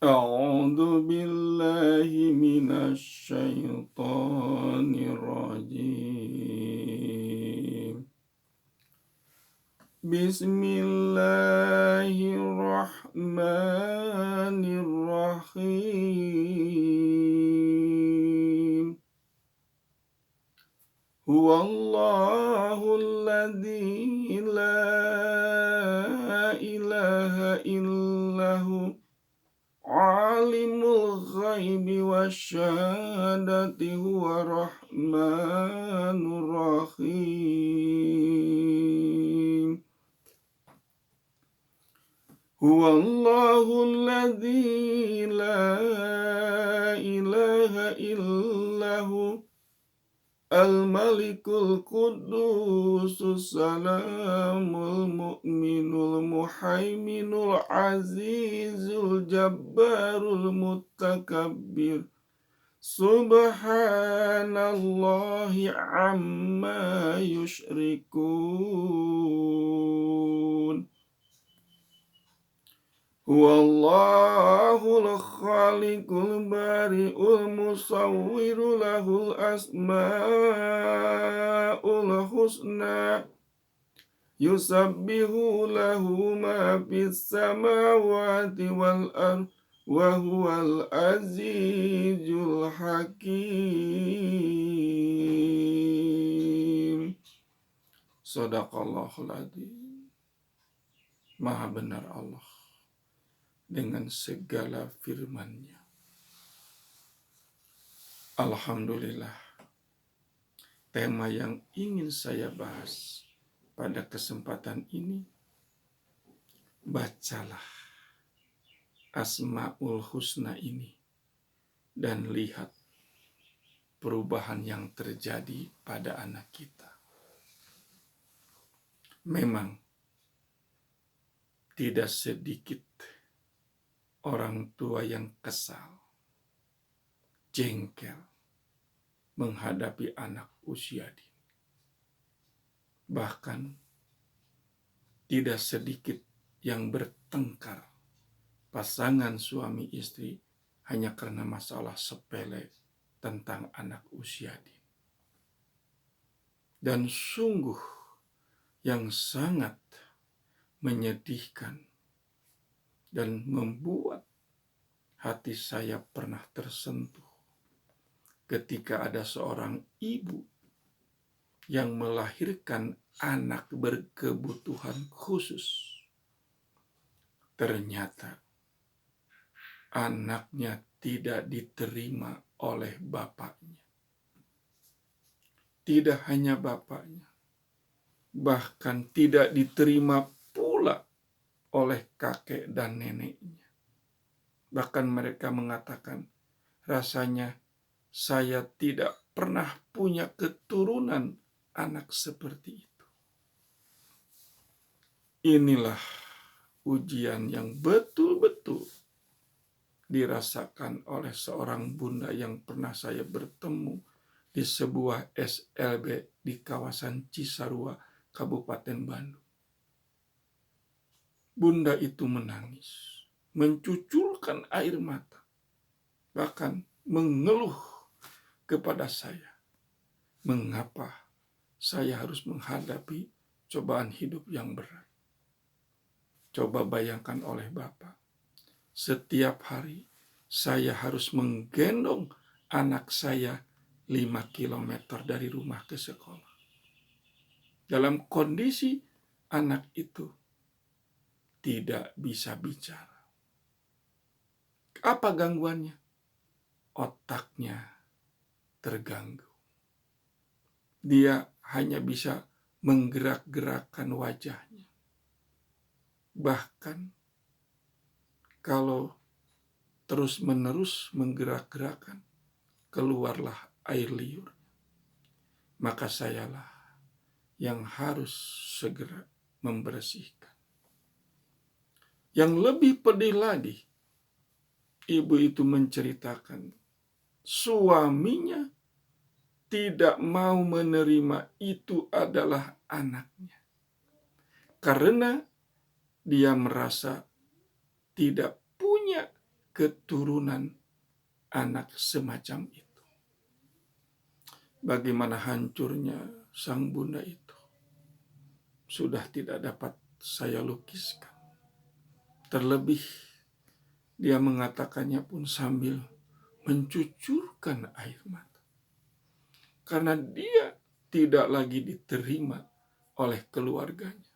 A'udzu billahi minasy syaithanir rajim. Bismillahirrahmanirrahim. Huwallahul ladzi la ilaha illahu alimul ghaibi wasyahadati huwa rahmanur rahim. Huwallahul ladzi la ilaha illahu al-malikul qudusus salamul mu'minul muhaiminul azizul jabbarul mutakabbir. Subhanallahi amma yushrikun. Huwallahul khaliqul bari'ul musawwiru lahul asma'ul husna. Yusabbihu lahu ma fis samawati wal ardh wa huwal azizul hakim. Shadaqallahul adzim. Maha benar Allah dengan segala firman-Nya. Alhamdulillah, tema yang ingin saya bahas pada kesempatan ini, bacalah Asmaul Husna ini dan lihat perubahan yang terjadi pada anak kita. Memang tidak sedikit orang tua yang kesal, jengkel menghadapi anak usia dini. Bahkan tidak sedikit yang bertengkar pasangan suami istri hanya karena masalah sepele tentang anak usia dini. Dan sungguh yang sangat menyedihkan dan membuat hati saya pernah tersentuh ketika ada seorang ibu yang melahirkan anak berkebutuhan khusus. Ternyata anaknya tidak diterima oleh bapaknya. Tidak hanya bapaknya, bahkan tidak diterima pula oleh kakek dan neneknya. Bahkan mereka mengatakan, rasanya saya tidak pernah punya keturunan anak seperti itu. Inilah ujian yang betul-betul dirasakan oleh seorang bunda yang pernah saya bertemu di sebuah SLB di kawasan Cisarua, Kabupaten Bandung. Bunda itu menangis, mencucurkan air mata, bahkan mengeluh kepada saya, mengapa saya harus menghadapi cobaan hidup yang berat. Coba bayangkan oleh Bapak, setiap hari saya harus menggendong anak saya 5 kilometer dari rumah ke sekolah. Dalam kondisi anak itu tidak bisa bicara. Apa gangguannya? Otaknya terganggu. Dia hanya bisa menggerak-gerakkan wajahnya. Bahkan kalau terus-menerus menggerak-gerakkan, keluarlah air liur. Maka sayalah yang harus segera membersihkan. Yang lebih pedih lagi, ibu itu menceritakan suaminya tidak mau menerima itu adalah anaknya. Karena dia merasa tidak punya keturunan anak semacam itu. Bagaimana hancurnya sang bunda itu sudah tidak dapat saya lukiskan. Terlebih dia mengatakannya pun sambil mencucurkan air mata. Karena dia tidak lagi diterima oleh keluarganya.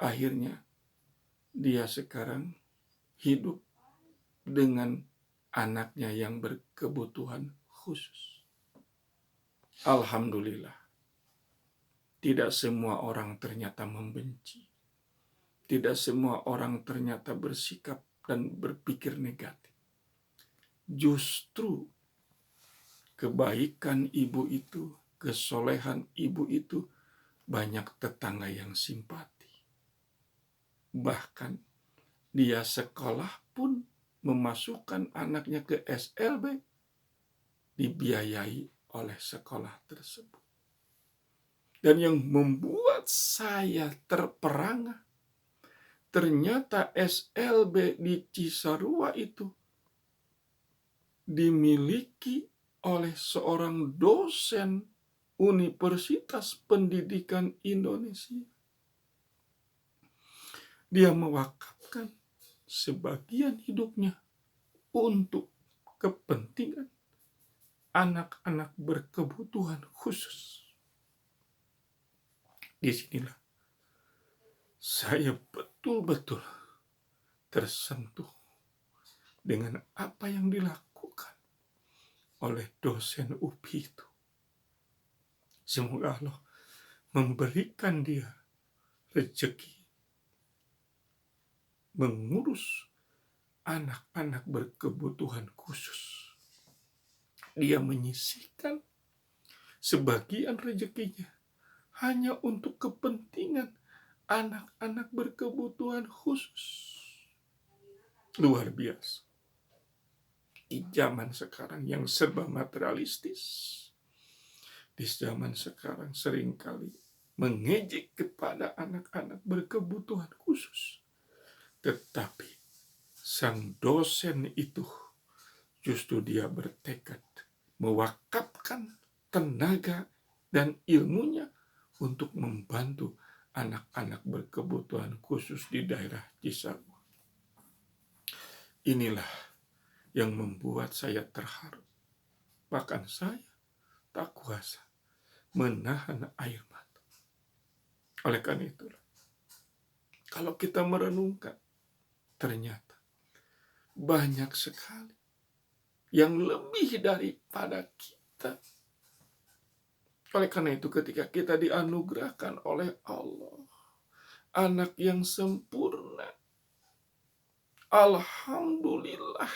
Akhirnya dia sekarang hidup dengan anaknya yang berkebutuhan khusus. Alhamdulillah, tidak semua orang ternyata membenci. Tidak semua orang ternyata bersikap dan berpikir negatif. Justru kebaikan ibu itu, kesolehan ibu itu, banyak tetangga yang simpati. Bahkan dia sekolah pun memasukkan anaknya ke SLB, dibiayai oleh sekolah tersebut. Dan yang membuat saya terperangah, ternyata SLB di Cisarua itu dimiliki oleh seorang dosen Universitas Pendidikan Indonesia. Dia mewakafkan sebagian hidupnya untuk kepentingan anak-anak berkebutuhan khusus. Disinilah saya betul-betul tersentuh dengan apa yang dilakukan oleh dosen UPI itu. Semoga Allah memberikan dia rezeki mengurus anak-anak berkebutuhan khusus. Dia menyisihkan sebagian rezekinya hanya untuk kepentingan anak-anak berkebutuhan khusus. Luar biasa. Di zaman sekarang yang serba materialistis, di zaman sekarang seringkali mengejek kepada anak-anak berkebutuhan khusus. Tetapi sang dosen itu justru dia bertekad mewakafkan tenaga dan ilmunya untuk membantu anak-anak berkebutuhan khusus di daerah Cisarua. Inilah yang membuat saya terharu. Bahkan saya tak kuasa menahan air mata. Oleh karena itulah, kalau kita merenungkan, ternyata banyak sekali yang lebih daripada kita. Oleh karena itu, ketika kita dianugerahkan oleh Allah anak yang sempurna, alhamdulillah,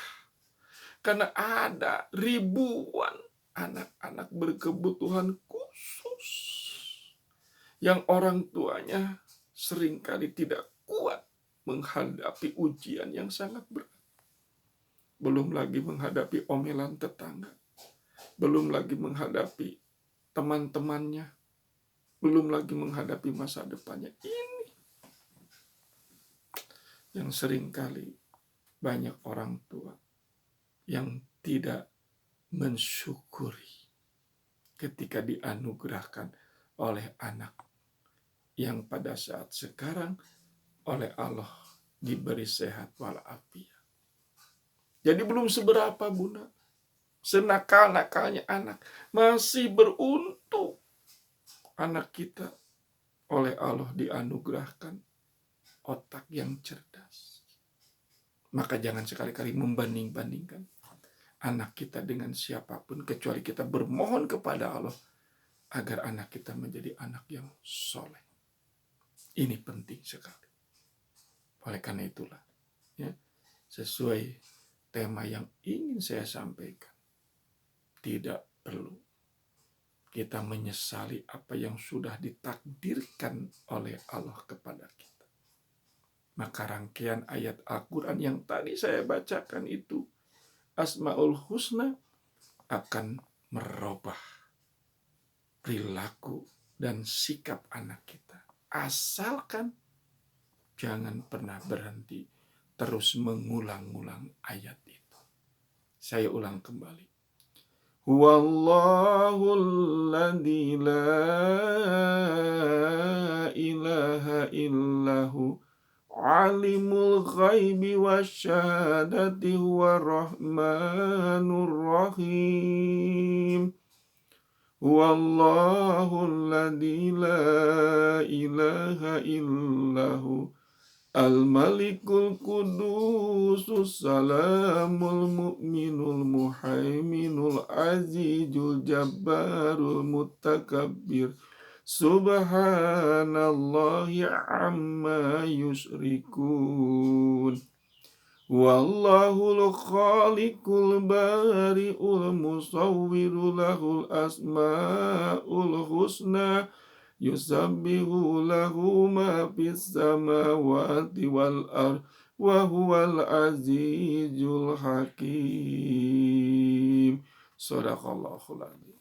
karena ada ribuan anak-anak berkebutuhan khusus yang orang tuanya seringkali tidak kuat menghadapi ujian yang sangat berat. Belum lagi menghadapi omelan tetangga, belum lagi menghadapi teman-temannya, belum lagi menghadapi masa depannya. Ini yang seringkali banyak orang tua yang tidak mensyukuri ketika dianugerahkan oleh anak yang pada saat sekarang oleh Allah diberi sehat walafiat. Jadi belum seberapa, Bunda. Senakal-nakalnya anak, masih beruntung anak kita oleh Allah dianugerahkan otak yang cerdas. Maka jangan sekali-kali membanding-bandingkan anak kita dengan siapapun, kecuali kita bermohon kepada Allah agar anak kita menjadi anak yang soleh. Ini penting sekali. Oleh karena itulah, ya, sesuai tema yang ingin saya sampaikan, tidak perlu kita menyesali apa yang sudah ditakdirkan oleh Allah kepada kita. Maka rangkaian ayat Al-Quran yang tadi saya bacakan itu, Asmaul Husna, akan merubah perilaku dan sikap anak kita. Asalkan jangan pernah berhenti terus mengulang-ulang ayat itu. Saya ulang kembali. Huwallahul ladzi la ilaha illahu alimul ghaibi wasyahadati huwa rahmanur rahim. Huwallahul ladzi la ilaha illahu Al-Malikul Qudusus Salamul Mu'minul Muhaiminul Azizul Jabbarul Mutakabbir Subhanallahi amma yusyrikun. Wallahul khaliqul bari'ul musawwiru lahul asma'ul husna yusabbihu lahu ma fis samawati wal ard wa huwal azizul hakim. Shadaqallahul azim.